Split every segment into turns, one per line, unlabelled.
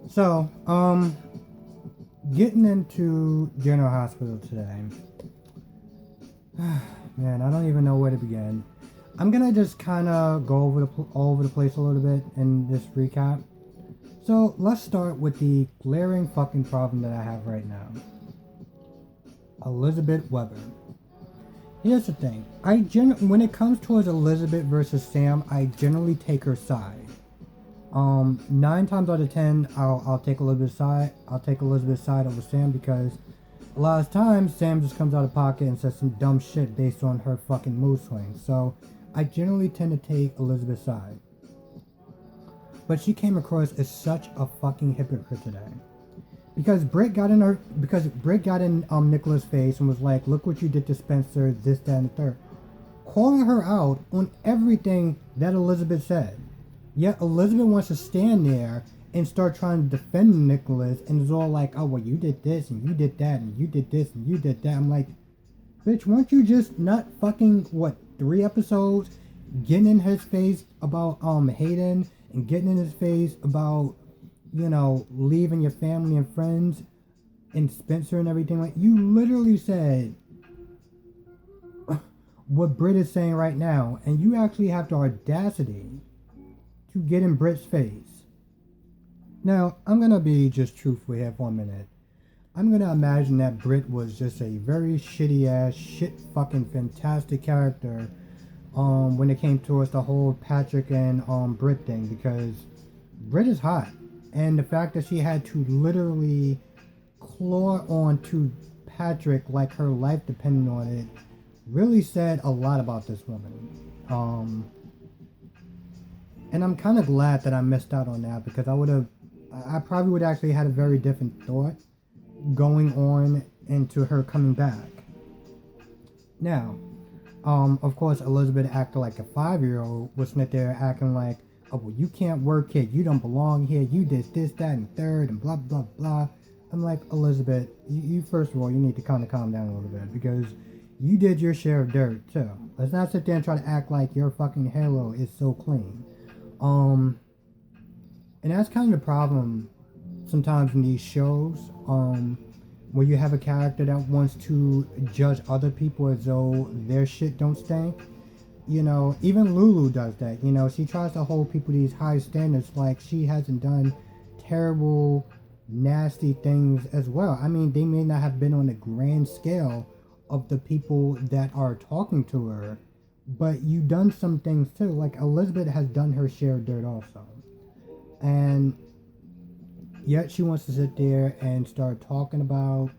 So, getting into General Hospital today. Man, I don't even know where to begin. I'm gonna just kind of go all over the place a little bit in this recap. So let's start with the glaring fucking problem that I have right now. Elizabeth Weber. Here's the thing. When it comes towards Elizabeth versus Sam, I generally take her side. 9 times out of 10, I'll take Elizabeth's side. I'll take Elizabeth's side over Sam because a lot of times Sam just comes out of pocket and says some dumb shit based on her fucking mood swings. So I generally tend to take Elizabeth's side. But she came across as such a fucking hypocrite today. Because Britt got in Nicola's face and was like, look what you did to Spencer, this, that, and the third. Calling her out on everything that Elizabeth said. Yet Elizabeth wants to stand there and start trying to defend Nicholas and is all like, oh, well, you did this and you did that and you did this and you did that. I'm like, bitch, weren't you just not fucking, 3 episodes getting in his face about Hayden and getting in his face about, leaving your family and friends and Spencer and everything? Like, you literally said what Britt is saying right now, and you actually have the audacity to get in Britt's face. Now, I'm gonna be just truthful here for a minute. I'm gonna imagine that Britt was just a very shitty ass, shit fucking fantastic character when it came towards the whole Patrick and Britt thing, because Britt is hot. And the fact that she had to literally claw on to Patrick like her life depended on it really said a lot about this woman. And I'm kind of glad that I missed out on that, because I probably would actually had a very different thought going on into her coming back. Now, of course, Elizabeth acted like a 5-year-old, was sitting there acting like, oh, well, you can't work here, you don't belong here, you did this, that, and third, and blah, blah, blah. I'm like, Elizabeth, you first of all, you need to kind of calm down a little bit, because you did your share of dirt, too. Let's not sit there and try to act like your fucking halo is so clean. And that's kind of the problem sometimes in these shows, where you have a character that wants to judge other people as though their shit don't stink. Even Lulu does that. She tries to hold people to these high standards like she hasn't done terrible, nasty things as well. I mean, they may not have been on the grand scale of the people that are talking to her, but you done some things too. Like, Elizabeth has done her share of dirt also. And yet she wants to sit there and start talking about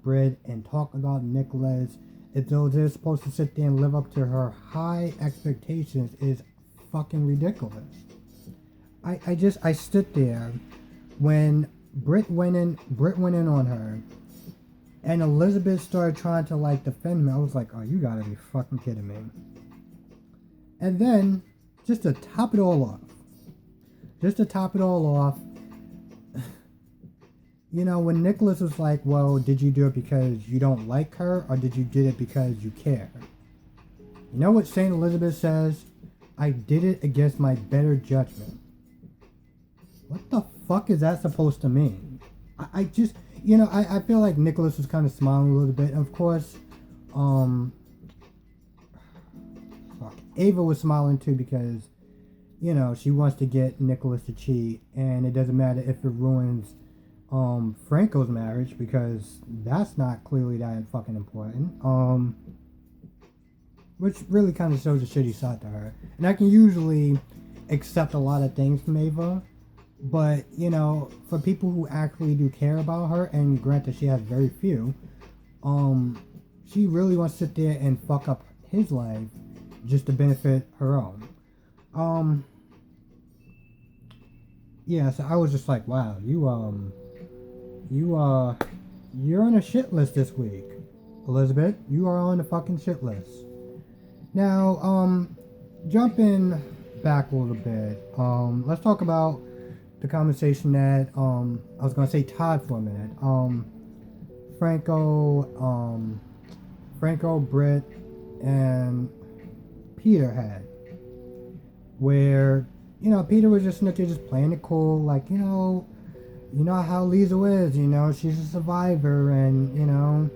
Britt and talk about Nicholas as though they're supposed to sit there and live up to her high expectations is fucking ridiculous. I stood there when Britt went in on her and Elizabeth started trying to defend me. I was like, oh, you gotta be fucking kidding me. And then, just to top it all off, when Nicholas was like, well, did you do it because you don't like her, or did you did it because you care? You know what St. Elizabeth says? I did it against my better judgment. What the fuck is that supposed to mean? I just, I feel like Nicholas was kind of smiling a little bit. And of course, Ava was smiling too, because, she wants to get Nicholas to cheat, and it doesn't matter if it ruins Franco's marriage, because that's not clearly that fucking important. Which really kind of shows a shitty side to her. And I can usually accept a lot of things from Ava, but for people who actually do care about her, and granted she has very few, she really wants to sit there and fuck up his life just to benefit her own. Yeah, so I was just like, wow, you're on a shit list this week, Elizabeth. You are on the fucking shit list. Now, jumping back a little bit, let's talk about the conversation that, I was gonna say Todd for a minute. Franco, Britt, and Peter had, where Peter was just sitting there just playing it cool, like, you know how Lisa is, she's a survivor, and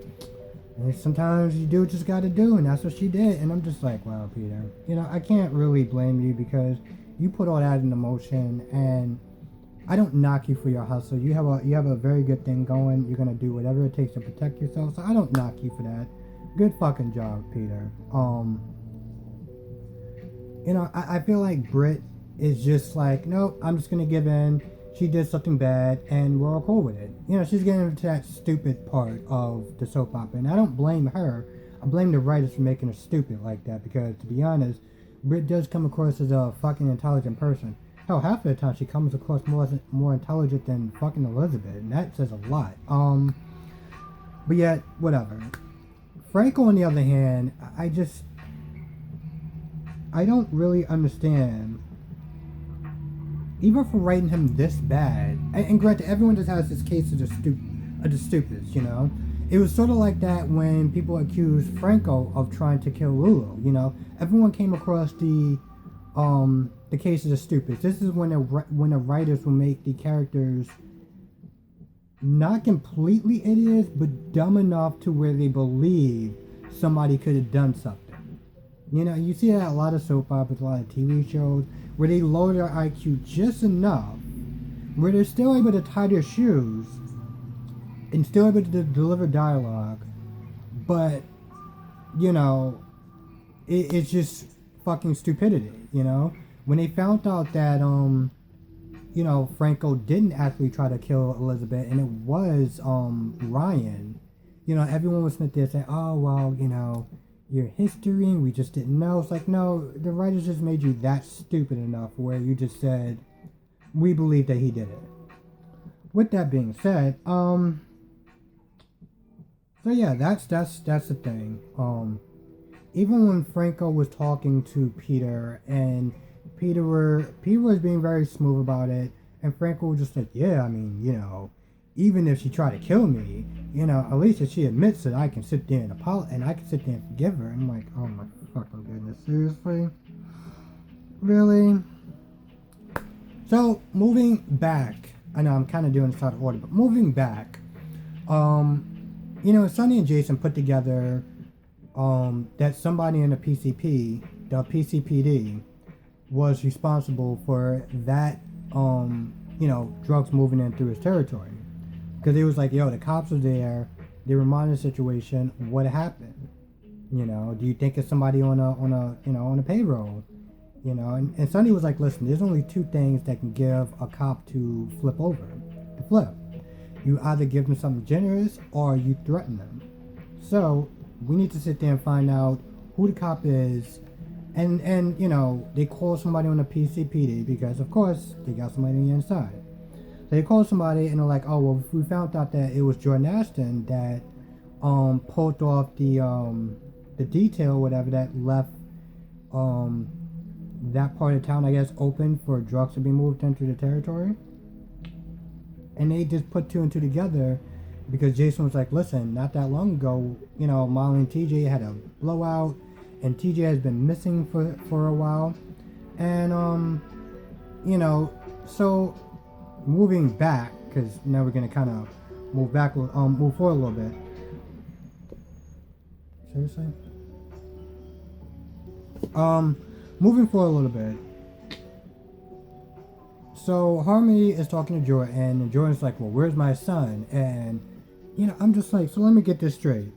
sometimes you do what you just gotta do, and that's what she did. And I'm just like, wow, Peter, I can't really blame you because you put all that into motion, and I don't knock you for your hustle. You have a very good thing going. You're gonna do whatever it takes to protect yourself, so I don't knock you for that. Good fucking job, Peter. I feel like Britt is just like, nope, I'm just gonna give in. She did something bad, and we're all cool with it. She's getting into that stupid part of the soap opera, and I don't blame her. I blame the writers for making her stupid like that, because, to be honest, Britt does come across as a fucking intelligent person. Hell, half of the time she comes across more intelligent than fucking Elizabeth, and that says a lot. But yet, whatever. Franco, on the other hand, I don't really understand, even for writing him this bad. And granted, everyone just has this case of the stupidest, It was sort of like that when people accused Franco of trying to kill Lulu, Everyone came across the case of the stupid. This is when the writers will make the characters not completely idiots, but dumb enough to where they believe somebody could have done something. You see that a lot of soap operas, a lot of TV shows, where they lower their IQ just enough, where they're still able to tie their shoes, and still able to deliver dialogue, but, it's just fucking stupidity, When they found out that, Franco didn't actually try to kill Elizabeth, and it was, Ryan, everyone was sitting there saying, oh, well, your history, and we just didn't know. It's like, no, the writers just made you that stupid enough where you just said, we believe that he did it. With that being said, so yeah, that's the thing. Even when Franco was talking to Peter, and Peter was being very smooth about it, and Franco was just like, yeah, I mean, even if she tried to kill me, at least if she admits it, I can sit there and apologize, and I can sit there and forgive her. And I'm like, oh my fucking goodness, seriously? Really? So, moving back, I know I'm kind of doing this out of order, but moving back, Sonny and Jason put together, that somebody in the PCPD, was responsible for that, drugs moving in through his territory. Because it was like, yo, the cops were there, they were monitoring the situation, what happened? Do you think it's somebody on a payroll? And Sonny was like, listen, there's only two things that can give a cop to flip over, to flip. You either give them something generous or you threaten them. So we need to sit there and find out who the cop is, and they call somebody on the PCPD because, of course, they got somebody on the inside. They called somebody and they're like, oh, well, we found out that it was Jordan Ashton that pulled off the detail, whatever, that left that part of town, I guess, open for drugs to be moved into the territory. And they just put two and two together because Jason was like, listen, not that long ago, Molly and TJ had a blowout, and TJ has been missing for a while. And, so moving back, because now we're going to kind of move forward a little bit. Seriously? Moving forward a little bit. So Harmony is talking to Jordan, and Jordan's like, well, where's my son? And, I'm just like, so let me get this straight.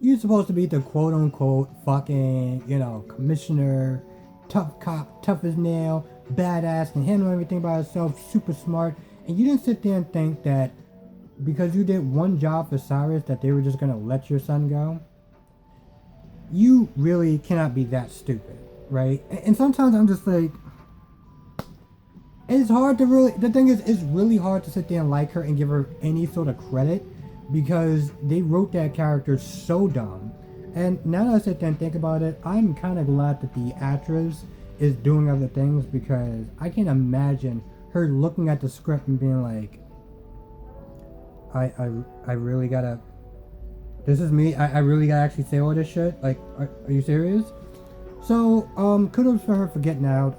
You're supposed to be the quote-unquote fucking, commissioner, tough cop, tough as nail, badass, can handle everything by herself, super smart, and you didn't sit there and think that because you did one job for Cyrus that they were just going to let your son go? You really cannot be that stupid, right? And sometimes I'm just like, it's hard to really, the thing is, it's really hard to sit there and like her and give her any sort of credit because they wrote that character so dumb. And now that I sit there and think about it, I'm kind of glad that the actress is doing other things, because I can't imagine her looking at the script and being like, I really gotta, this is me, I really gotta actually say all this shit? Like, are you serious? So, kudos for her for getting out.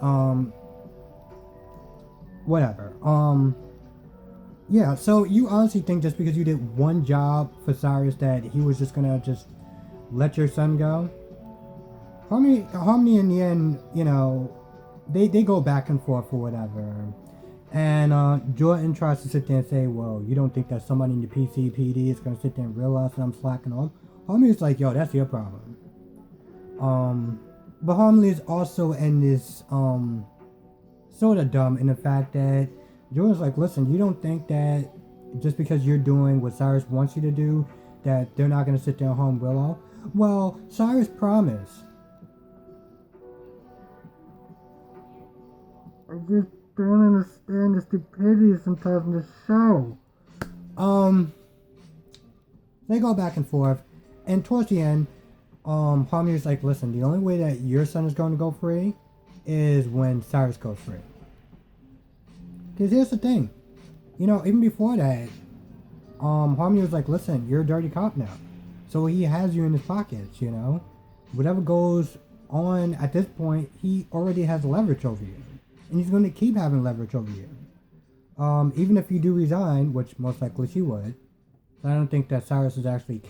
whatever. Yeah, so you honestly think just because you did one job for Cyrus that he was just gonna just let your son go? Harmony in the end, they go back and forth or whatever. And Jordan tries to sit there and say, well, you don't think that somebody in the PCPD is gonna sit there and realize that I'm slacking off? Harmony's like, yo, that's your problem. But Harmony is also in this sort of dumb in the fact that Jordan's like, listen, you don't think that just because you're doing what Cyrus wants you to do, that they're not going to sit there and harm Willow? Well, Cyrus promised. I just don't understand the stupidity sometimes in the show. They go back and forth, and towards the end, Harmony's like, listen, the only way that your son is going to go free is when Cyrus goes free. Because here's the thing, even before that, Harmony was like, listen, you're a dirty cop now. So he has you in his pockets, Whatever goes on at this point, he already has leverage over you. And he's going to keep having leverage over you. Even if you do resign, which most likely she would. I don't think that Cyrus is actually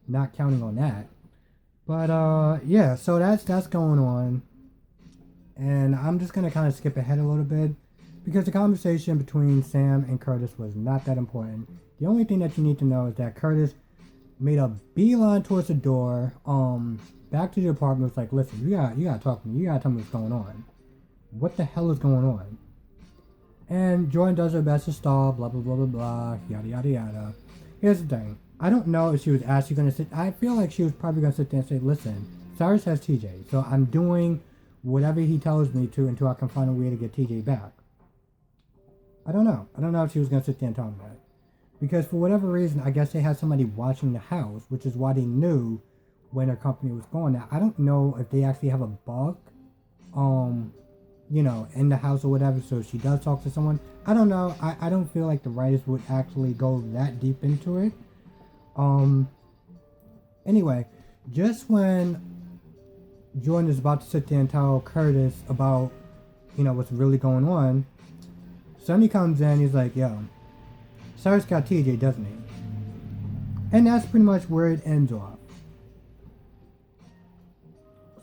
not counting on that. But yeah, so that's going on. And I'm just going to kind of skip ahead a little bit, because the conversation between Sam and Curtis was not that important. The only thing that you need to know is that Curtis made a beeline towards the door, back to the apartment. Was like, listen, you gotta talk to me. You gotta tell me what's going on. What the hell is going on? And Jordan does her best to stall, blah, blah, blah, blah, blah, yada, yada, yada. Here's the thing. I don't know if she was actually going to sit. I feel like she was probably going to sit there and say, listen, Cyrus has TJ, so I'm doing whatever he tells me to until I can find a way to get TJ back. I don't know. I don't know if she was going to sit there and tell him that. Because for whatever reason, I guess they had somebody watching the house, which is why they knew when her company was going. Now, I don't know if they actually have a bug, in the house or whatever, so she does talk to someone. I don't know. I don't feel like the writers would actually go that deep into it. Anyway, just when Jordan is about to sit there and tell Curtis about, what's really going on, Sonny comes in, he's like, yo, Cyrus got TJ, doesn't he? And that's pretty much where it ends off.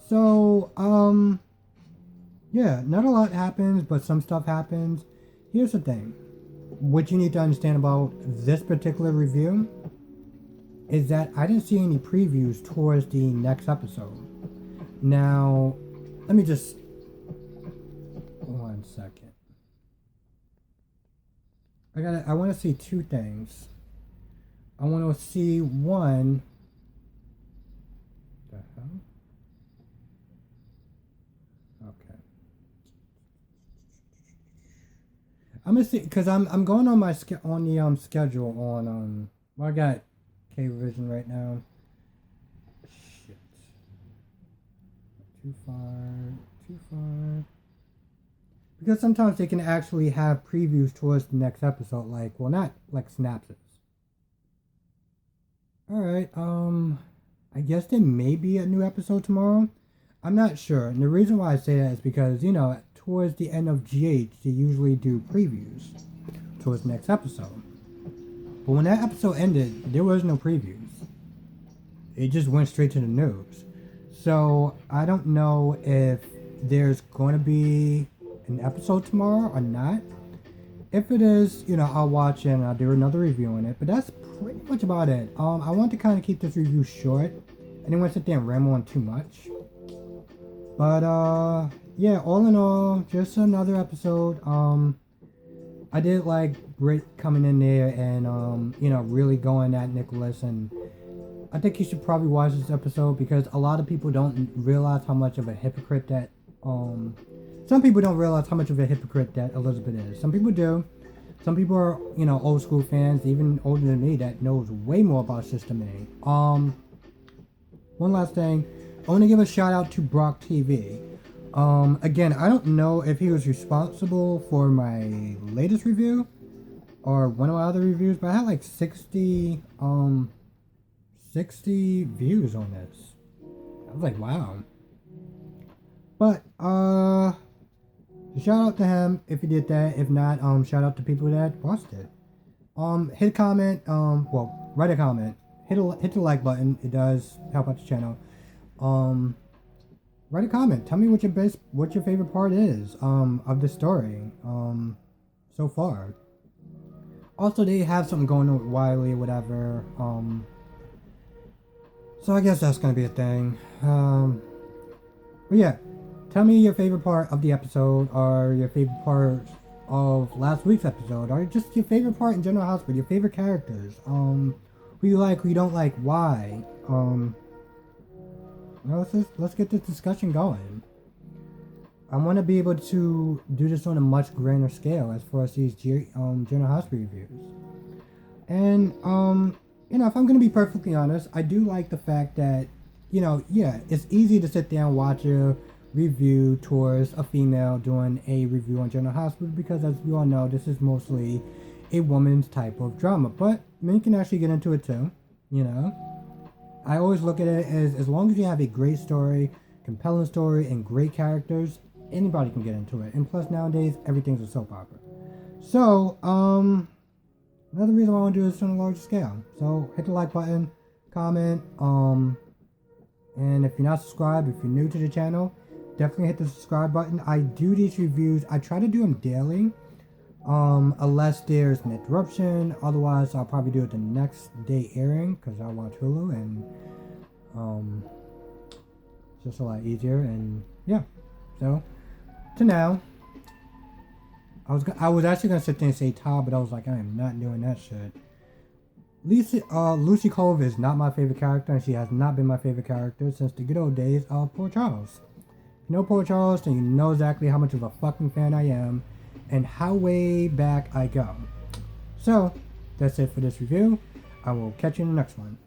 So, yeah, not a lot happens, but some stuff happens. Here's the thing. What you need to understand about this particular review is that I didn't see any previews towards the next episode. Now, let me just... 1 second. I want to see two things. I want to see one... The hell? Okay. I'm gonna see, because I'm going on my schedule on well, I got K-Revision right now. Shit. Too far. Because sometimes they can actually have previews towards the next episode, not like synopsis. Alright, I guess there may be a new episode tomorrow. I'm not sure. And the reason why I say that is because, towards the end of GH, they usually do previews towards the next episode. But when that episode ended, there was no previews. It just went straight to the news. So, I don't know if there's going to be an episode tomorrow or not. If it is, I'll watch it and I'll do another review on it. But that's pretty much about it. I want to kind of keep this review short. I didn't want to sit there and ramble on too much. But, yeah, all in all, just another episode. I did like Britt coming in there and, really going at Nicholas. And I think you should probably watch this episode because a lot of people don't realize how much of a hypocrite that, some people don't realize how much of a hypocrite that Elizabeth is. Some people do. Some people are, old school fans, even older than me, that knows way more about System A. One last thing. I want to give a shout out to Brock TV. Again, I don't know if he was responsible for my latest review or one of my other reviews, but I had like 60 views on this. I was like, wow. But, So shout out to him if he did that. If not, shout out to people that watched it. Hit a comment. Well, write a comment. Hit the like button. It does help out the channel. Write a comment. Tell me what your favorite part is of the story so far. Also, they have something going on with Wiley or whatever. So I guess that's gonna be a thing. But yeah, tell me your favorite part of the episode, or your favorite part of last week's episode, or just your favorite part in General Hospital, your favorite characters. Who you like, who you don't like, why. Let's get this discussion going. I want to be able to do this on a much grander scale as far as these General Hospital reviews. And if I'm gonna be perfectly honest, I do like the fact that, it's easy to sit there and watch a review towards a female doing a review on General Hospital, because as we all know, this is mostly a woman's type of drama. But men can actually get into it too, I always look at it as long as you have a great story, compelling story, and great characters, anybody can get into it. And plus, nowadays, everything's a soap opera. So, another reason why I want to do this on a larger scale. So, hit the like button, comment, and if you're not subscribed, if you're new to the channel, definitely hit the subscribe button. I do these reviews. I try to do them daily, unless there's an interruption. Otherwise, I'll probably do it the next day airing, because I watch Hulu, and it's just a lot easier. And yeah, so to now, I was actually gonna sit there and say Todd, but I was like, I am not doing that shit. Lucy Cove is not my favorite character, and she has not been my favorite character since the good old days of Poor Charles. If you know Poor Charles, then you know exactly how much of a fucking fan I am, and how way back I go. So, that's it for this review. I will catch you in the next one.